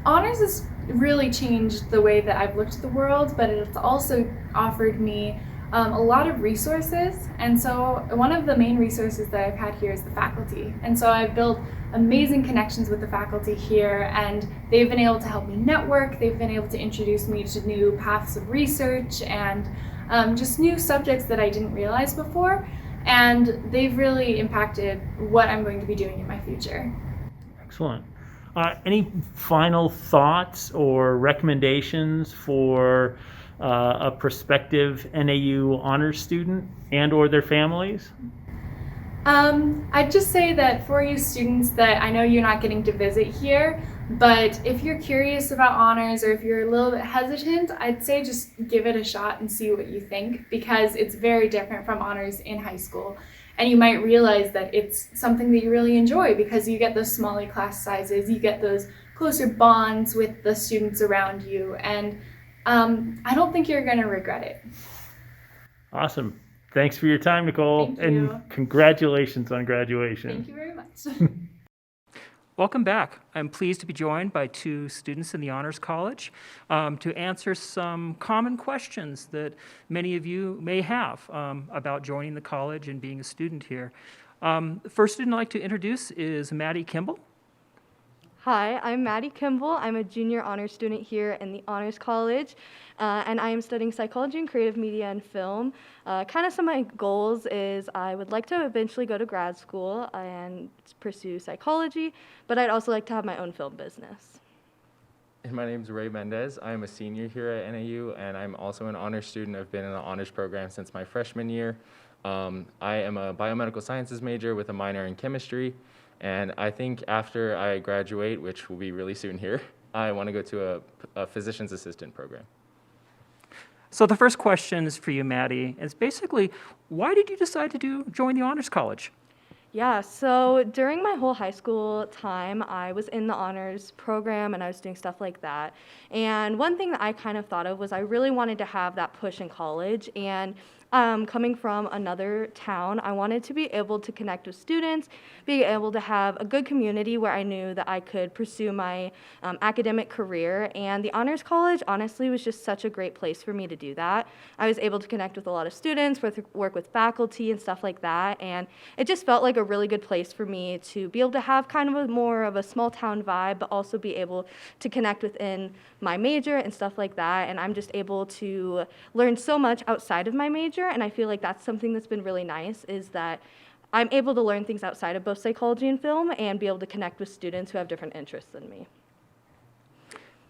Honors has really changed the way that I've looked at the world, but it's also offered me a lot of resources. And so one of the main resources that I've had here is the faculty. And so I've built amazing connections with the faculty here, and they've been able to help me network. They've been able to introduce me to new paths of research and just new subjects that I didn't realize before. And they've really impacted what I'm going to be doing in my future. Excellent. Any final thoughts or recommendations for a prospective NAU honors student and or their families? I'd just say that for you students that I know you're not getting to visit here, but if you're curious about honors or if you're a little bit hesitant, I'd say just give it a shot and see what you think, because it's very different from honors in high school. And you might realize that it's something that you really enjoy because you get those smaller class sizes, you get those closer bonds with the students around you, and I don't think you're going to regret it. Awesome. Thanks for your time, Nicole. Thank you. And congratulations on graduation. Thank you very much. Welcome back. I'm pleased to be joined by two students in the Honors College to answer some common questions that many of you may have about joining the college and being a student here. The first student I'd like to introduce is Maddie Kimball. Hi, I'm Maddie Kimball. I'm a junior honors student here in the Honors College, and I am studying psychology and creative media and film. Kind of some of my goals is I would like to eventually go to grad school and pursue psychology, but I'd also like to have my own film business. And my name is Ray Mendez. I'm a senior here at NAU, and I'm also an honors student. I've been in the honors program since my freshman year. I am a biomedical sciences major with a minor in chemistry. And I think after I graduate, which will be really soon here, I want to go to a physician's assistant program. So the first question is for you, Maddie. It's basically, why did you decide to join the Honors College? Yeah, so during my whole high school time, I was in the honors program and I was doing stuff like that. And one thing that I kind of thought of was I really wanted to have that push in college. And coming from another town, I wanted to be able to connect with students, be able to have a good community where I knew that I could pursue my academic career. And the Honors College, honestly, was just such a great place for me to do that. I was able to connect with a lot of students, work with faculty and stuff like that. And it just felt like a really good place for me to be able to have kind of more of a small town vibe, but also be able to connect within my major and stuff like that. And I'm just able to learn so much outside of my major. And I feel like that's something that's been really nice, is that I'm able to learn things outside of both psychology and film and be able to connect with students who have different interests than me.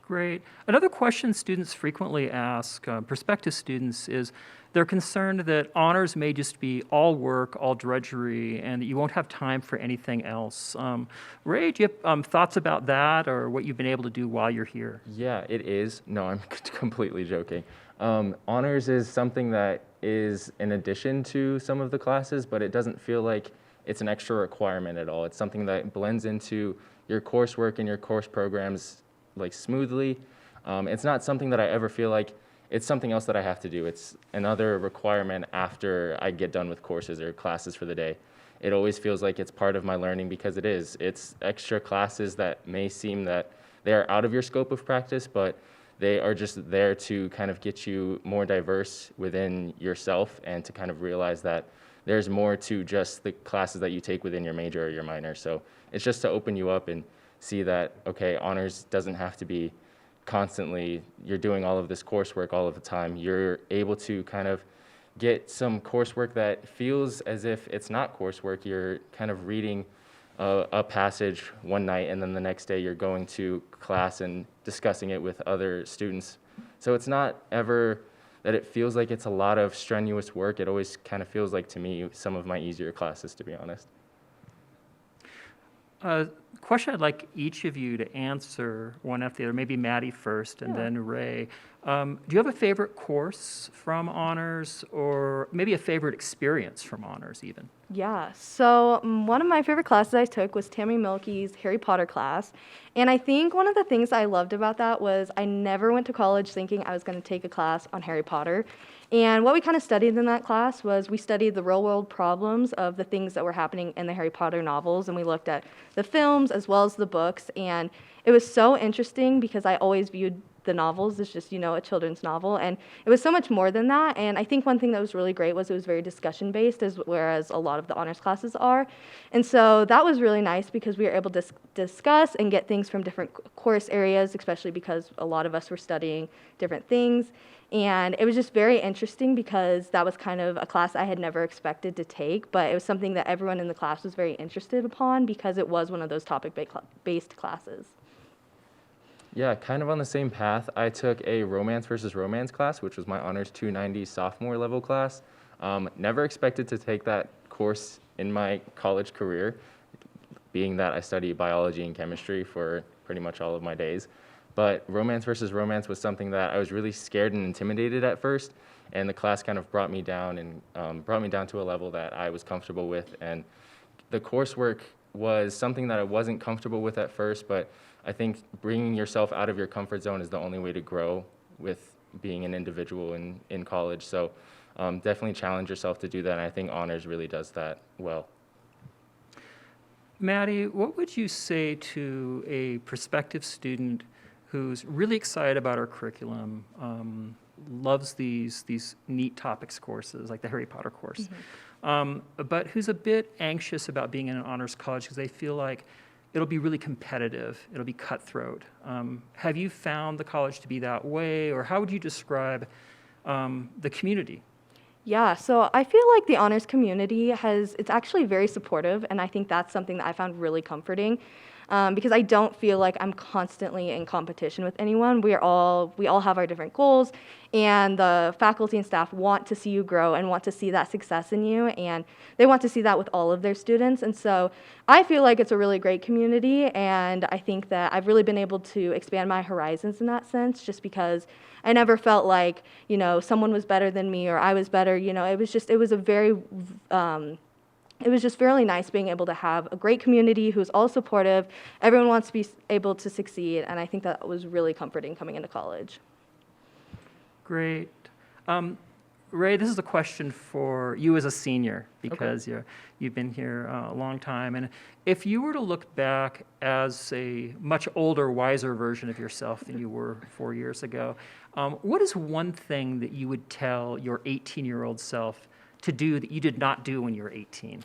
Great. Another question students frequently ask, prospective students, is they're concerned that honors may just be all work, all drudgery, and that you won't have time for anything else. Ray, do you have thoughts about that or what you've been able to do while you're here? Yeah, it is. No, I'm completely joking. Honors is something that is in addition to some of the classes, but it doesn't feel like it's an extra requirement at all. It's something that blends into your coursework and your course programs like smoothly. It's not something that I ever feel like it's something else that I have to do. It's another requirement after I get done with courses or classes for the day. It always feels like it's part of my learning because it is. It's extra classes that may seem that they are out of your scope of practice, but they are just there to kind of get you more diverse within yourself and to kind of realize that there's more to just the classes that you take within your major or your minor. So it's just to open you up and see that, okay, honors doesn't have to be constantly, you're doing all of this coursework all of the time. You're able to kind of get some coursework that feels as if it's not coursework. You're kind of reading a passage one night and then the next day you're going to class and discussing it with other students. So it's not ever that it feels like it's a lot of strenuous work. It always kind of feels like, to me, some of my easier classes, to be honest. Question I'd like each of you to answer one after the other, maybe Maddie first and then Ray. Do you have a favorite course from honors, or maybe a favorite experience from honors even? Yeah, so one of my favorite classes I took was Tammy Milky's Harry Potter class. And I think one of the things I loved about that was I never went to college thinking I was going to take a class on Harry Potter. And what we kind of studied in that class was we studied the real world problems of the things that were happening in the Harry Potter novels. And we looked at the films as well as the books. And it was so interesting because I always viewed the novels as just, a children's novel. And it was so much more than that. And I think one thing that was really great was it was very discussion based, whereas a lot of the honors classes are. And so that was really nice because we were able to discuss and get things from different course areas, especially because a lot of us were studying different things. And it was just very interesting because that was kind of a class I had never expected to take, but it was something that everyone in the class was very interested upon because it was one of those topic-based classes. Yeah, kind of on the same path. I took a romance versus romance class, which was my honors 290 sophomore level class. Never expected to take that course in my college career, being that I study biology and chemistry for pretty much all of my days. But romance versus romance was something that I was really scared and intimidated at first, and the class kind of brought me down to a level that I was comfortable with. And the coursework was something that I wasn't comfortable with at first, but I think bringing yourself out of your comfort zone is the only way to grow with being an individual in college. So definitely challenge yourself to do that, and I think honors really does that well. Maddie, what would you say to a prospective student who's really excited about our curriculum, loves these neat topics courses like the Harry Potter course, but who's a bit anxious about being in an honors college because they feel like it'll be really competitive, it'll be cutthroat. Have you found the college to be that way, or how would you describe the community? Yeah, so I feel like the honors community it's actually very supportive, and I think that's something that I found really comforting. Because I don't feel like I'm constantly in competition with anyone. We all have our different goals, and the faculty and staff want to see you grow and want to see that success in you, and they want to see that with all of their students. And so I feel like it's a really great community, and I think that I've really been able to expand my horizons in that sense, just because I never felt like, someone was better than me or I was better. It was just really nice being able to have a great community who's all supportive. Everyone wants to be able to succeed, and I think that was really comforting coming into college. Great. Ray, this is a question for you as a senior, because you've been here a long time. And if you were to look back as a much older, wiser version of yourself than you were 4 years ago, what is one thing that you would tell your 18-year-old self to do that you did not do when you were 18?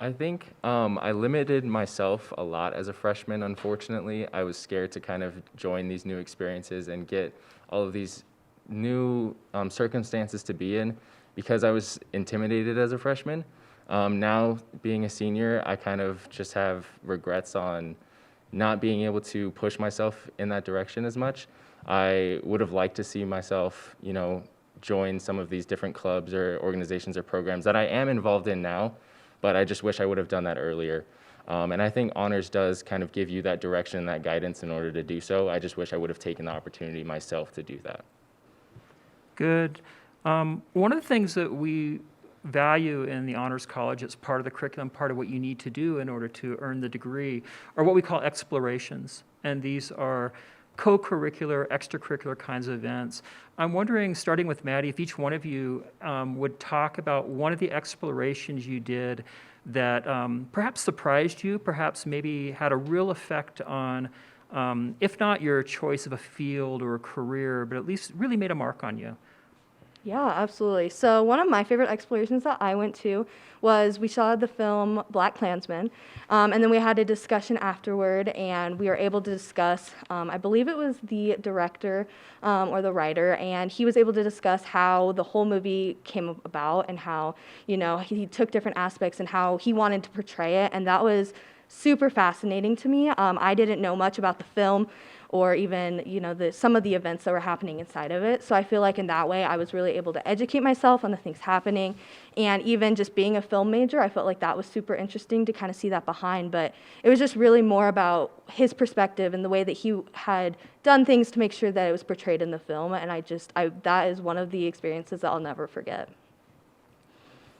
I think I limited myself a lot as a freshman, unfortunately. I was scared to kind of join these new experiences and get all of these new circumstances to be in because I was intimidated as a freshman. Now, being a senior, I kind of just have regrets on not being able to push myself in that direction as much. I would have liked to see myself, join some of these different clubs or organizations or programs that I am involved in now, but I just wish I would have done that earlier. And I think honors does kind of give you that direction and that guidance in order to do so. I just wish I would have taken the opportunity myself to do that. Good. One of the things that we value in the Honors College as part of the curriculum, part of what you need to do in order to earn the degree, are what we call explorations. And these are co-curricular, extracurricular kinds of events. I'm wondering, starting with Maddie, if each one of you would talk about one of the explorations you did that perhaps surprised you, perhaps maybe had a real effect on, if not your choice of a field or a career, but at least really made a mark on you. Yeah, absolutely. So one of my favorite explorations that I went to was we saw the film BlacKkKlansman, and then we had a discussion afterward, and we were able to discuss, I believe it was the director or the writer, and he was able to discuss how the whole movie came about and how, he took different aspects and how he wanted to portray it, and that was super fascinating to me. I didn't know much about the film or even, some of the events that were happening inside of it. So I feel like in that way, I was really able to educate myself on the things happening. And even just being a film major, I felt like that was super interesting to kind of see that behind. But it was just really more about his perspective and the way that he had done things to make sure that it was portrayed in the film. And that is one of the experiences that I'll never forget.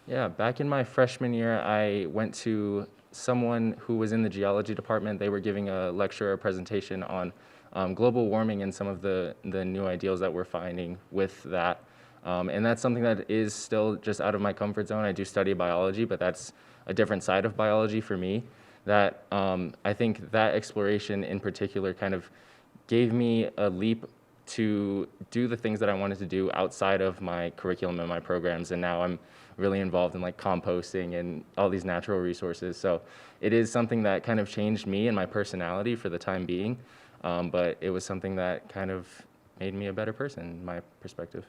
Yeah, back in my freshman year, I went to someone who was in the geology department. They were giving a lecture or presentation on global warming and some of the new ideals that we're finding with that. And that's something that is still just out of my comfort zone. I do study biology, but that's a different side of biology for me. That I think that exploration in particular kind of gave me a leap to do the things that I wanted to do outside of my curriculum and my programs. And now I'm really involved in like composting and all these natural resources. So it is something that kind of changed me and my personality for the time being. But it was something that kind of made me a better person in my perspective.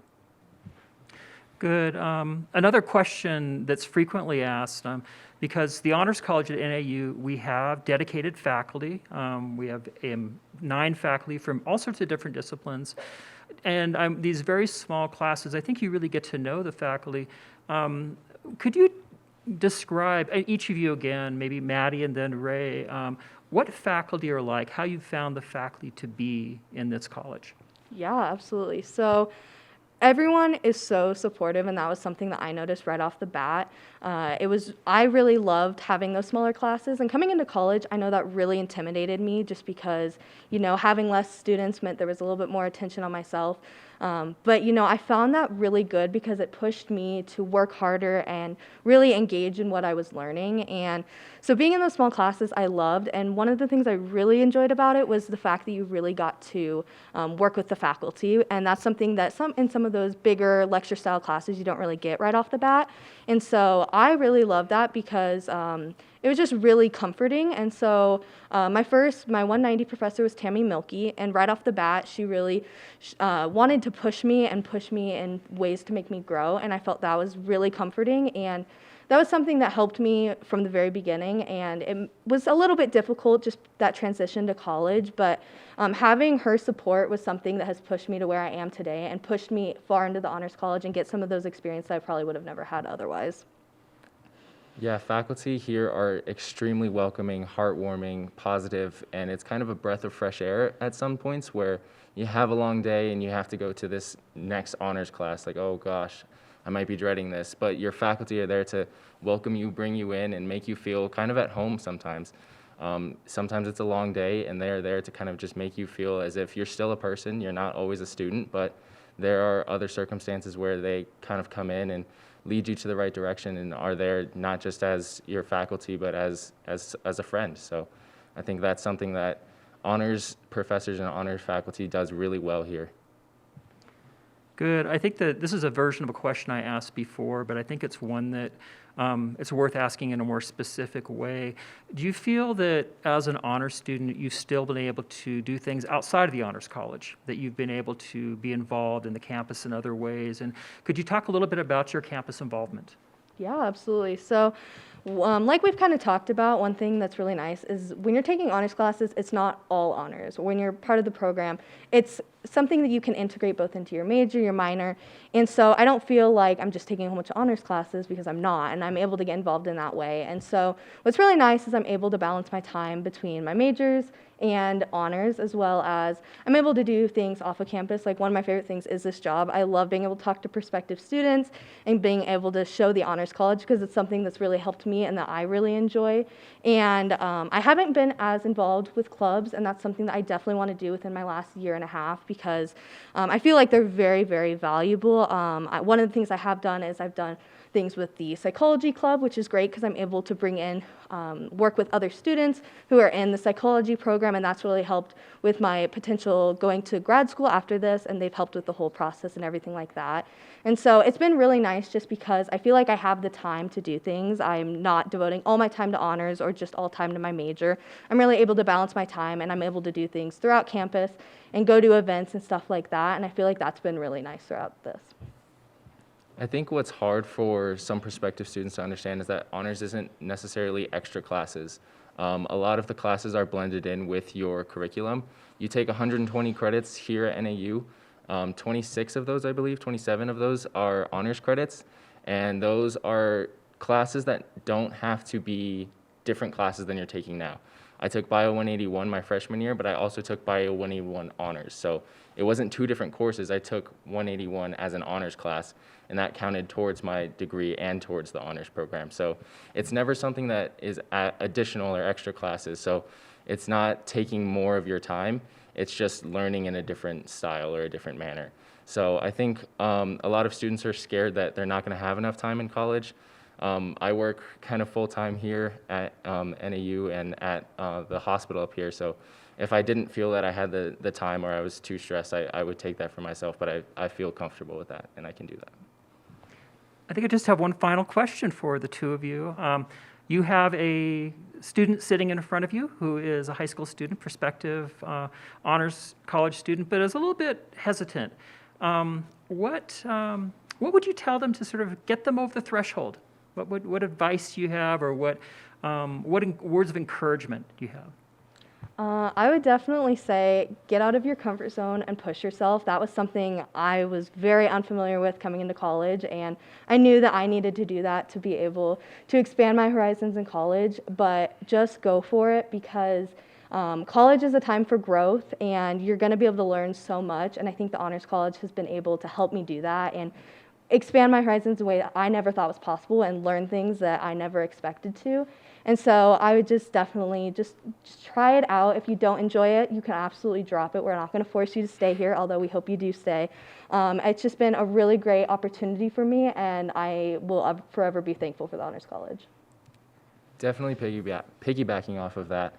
Good. Another question that's frequently asked, because the Honors College at NAU, we have dedicated faculty. We have 9 faculty from all sorts of different disciplines. And these very small classes, I think you really get to know the faculty. Could you describe, each of you again, maybe Maddie and then Ray, what faculty are like, how you found the faculty to be in this college? Yeah, absolutely. So everyone is so supportive, and that was something that I noticed right off the bat. I really loved having those smaller classes, and coming into college, I know that really intimidated me just because, having less students meant there was a little bit more attention on myself. But I found that really good because it pushed me to work harder and really engage in what I was learning. And so being in those small classes, I loved. And one of the things I really enjoyed about it was the fact that you really got to work with the faculty. And that's something that in some of those bigger lecture style classes you don't really get right off the bat. And so I really loved that because it was just really comforting. And so my 190 professor was Tammy Milkey, and right off the bat, she really wanted to push me in ways to make me grow, and I felt that was really comforting, and that was something that helped me from the very beginning, and it was a little bit difficult, just that transition to college, but having her support was something that has pushed me to where I am today and pushed me far into the Honors College and get some of those experiences I probably would have never had otherwise. Yeah, faculty here are extremely welcoming, heartwarming, positive, and it's kind of a breath of fresh air at some points where you have a long day and you have to go to this next honors class, like, oh gosh, I might be dreading this, but your faculty are there to welcome you, bring you in, and make you feel kind of at home sometimes. Sometimes it's a long day, and they're there to kind of just make you feel as if you're still a person. You're not always a student, but there are other circumstances where they kind of come in and lead you to the right direction and are there not just as your faculty, but as a friend. So I think that's something that honors professors and honors faculty does really well here. Good. I think that this is a version of a question I asked before, but I think it's one that it's worth asking in a more specific way. Do you feel that as an honors student, you've still been able to do things outside of the Honors College, that you've been able to be involved in the campus in other ways? And could you talk a little bit about your campus involvement? Yeah, absolutely. So like we've kind of talked about, one thing that's really nice is when you're taking honors classes, it's not all honors. When you're part of the program, it's something that you can integrate both into your major, your minor. And so I don't feel like I'm just taking a whole bunch of honors classes because I'm not, and I'm able to get involved in that way. And so what's really nice is I'm able to balance my time between my majors and honors, as well as I'm able to do things off of campus. Like one of my favorite things is this job. I love being able to talk to prospective students and being able to show the Honors College because it's something that's really helped me and that I really enjoy. And I haven't been as involved with clubs, and that's something that I definitely want to do within my last year and a half because I feel like they're very, very valuable. One of the things I have done is I've done things with the psychology club, which is great because I'm able to bring in work with other students who are in the psychology program, and that's really helped with my potential going to grad school after this, and they've helped with the whole process and everything like that. And so it's been really nice just because I feel like I have the time to do things. I'm not devoting all my time to honors or just all time to my major. I'm really able to balance my time, and I'm able to do things throughout campus and go to events and stuff like that, and I feel like that's been really nice throughout this. I think what's hard for some prospective students to understand is that honors isn't necessarily extra classes. A lot of the classes are blended in with your curriculum. You take 120 credits here at NAU. 26 of those, I believe, 27 of those are honors credits, and those are classes that don't have to be different classes than you're taking now. I took Bio 181 my freshman year, but I also took Bio 181 honors. So it wasn't two different courses. I took 181 as an honors class, and that counted towards my degree and towards the honors program. So it's never something that is additional or extra classes. So it's not taking more of your time. It's just learning in a different style or a different manner. So I think a lot of students are scared that they're not going to have enough time in college. I work kind of full-time here at NAU and at the hospital up here, so if I didn't feel that I had the time or I was too stressed, I would take that for myself, but I feel comfortable with that, and I can do that. I think I just have one final question for the two of you. You have a student sitting in front of you who is a high school student, prospective honors college student, but is a little bit hesitant. What would you tell them to sort of get them over the threshold? What advice do you have, or what words of encouragement do you have? I would definitely say get out of your comfort zone and push yourself. That was something I was very unfamiliar with coming into college, and I knew that I needed to do that to be able to expand my horizons in college, but just go for it, because college is a time for growth, and you're going to be able to learn so much, and I think the Honors College has been able to help me do that and expand my horizons in a way that I never thought was possible and learn things that I never expected to. And so I would just definitely just try it out. If you don't enjoy it, you can absolutely drop it. We're not going to force you to stay here, although we hope you do stay. It's just been a really great opportunity for me, and I will forever be thankful for the Honors College. Definitely piggybacking off of that.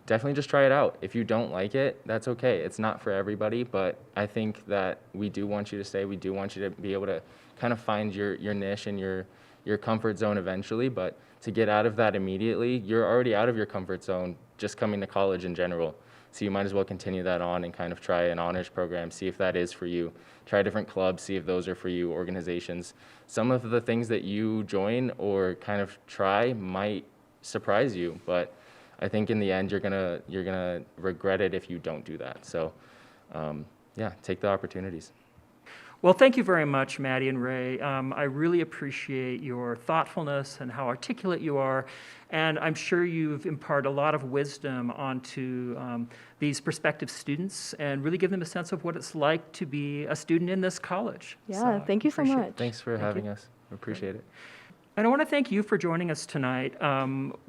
Definitely just try it out. If you don't like it, that's okay. It's not for everybody, but I think that we do want you to stay. We do want you to be able to kind of find your niche and your comfort zone eventually, but to get out of that immediately, you're already out of your comfort zone just coming to college in general. So you might as well continue that on and kind of try an honors program, see if that is for you. Try different clubs, see if those are for you, organizations. Some of the things that you join or kind of try might surprise you, but I think in the end you're gonna regret it if you don't do that. So yeah, take the opportunities. Well, thank you very much, Maddie and Ray. I really appreciate your thoughtfulness and how articulate you are, and I'm sure you've imparted a lot of wisdom onto these prospective students and really give them a sense of what it's like to be a student in this college. Yeah, So thank you so much. Thanks for having us. We appreciate it. And I want to thank you for joining us tonight.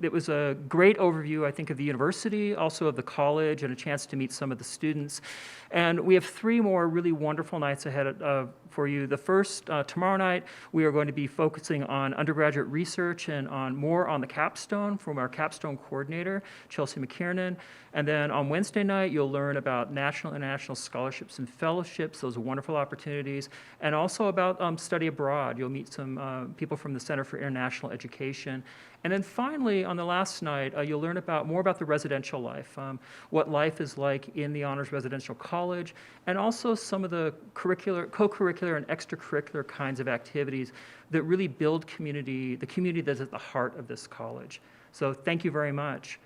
It was a great overview, I think, of the university, also of the college, and a chance to meet some of the students. And we have 3 more really wonderful nights ahead for you. The first, tomorrow night, we are going to be focusing on undergraduate research and more on the capstone from our capstone coordinator, Chelsea McKiernan. And then on Wednesday night, you'll learn about national and international scholarships and fellowships, those wonderful opportunities, and also about study abroad. You'll meet some people from the Center for International Education. And then finally, on the last night, you'll learn more about the residential life, what life is like in the Honors Residential College, and also some of the co-curricular and extracurricular kinds of activities that really build community, the community that's at the heart of this college. So thank you very much.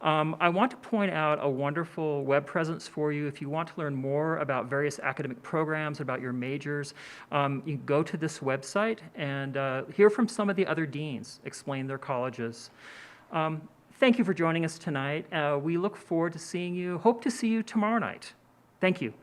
I want to point out a wonderful web presence for you. If you want to learn more about various academic programs, about your majors, you can go to this website and hear from some of the other deans explain their colleges. Thank you for joining us tonight. We look forward to seeing you, hope to see you tomorrow night. Thank you.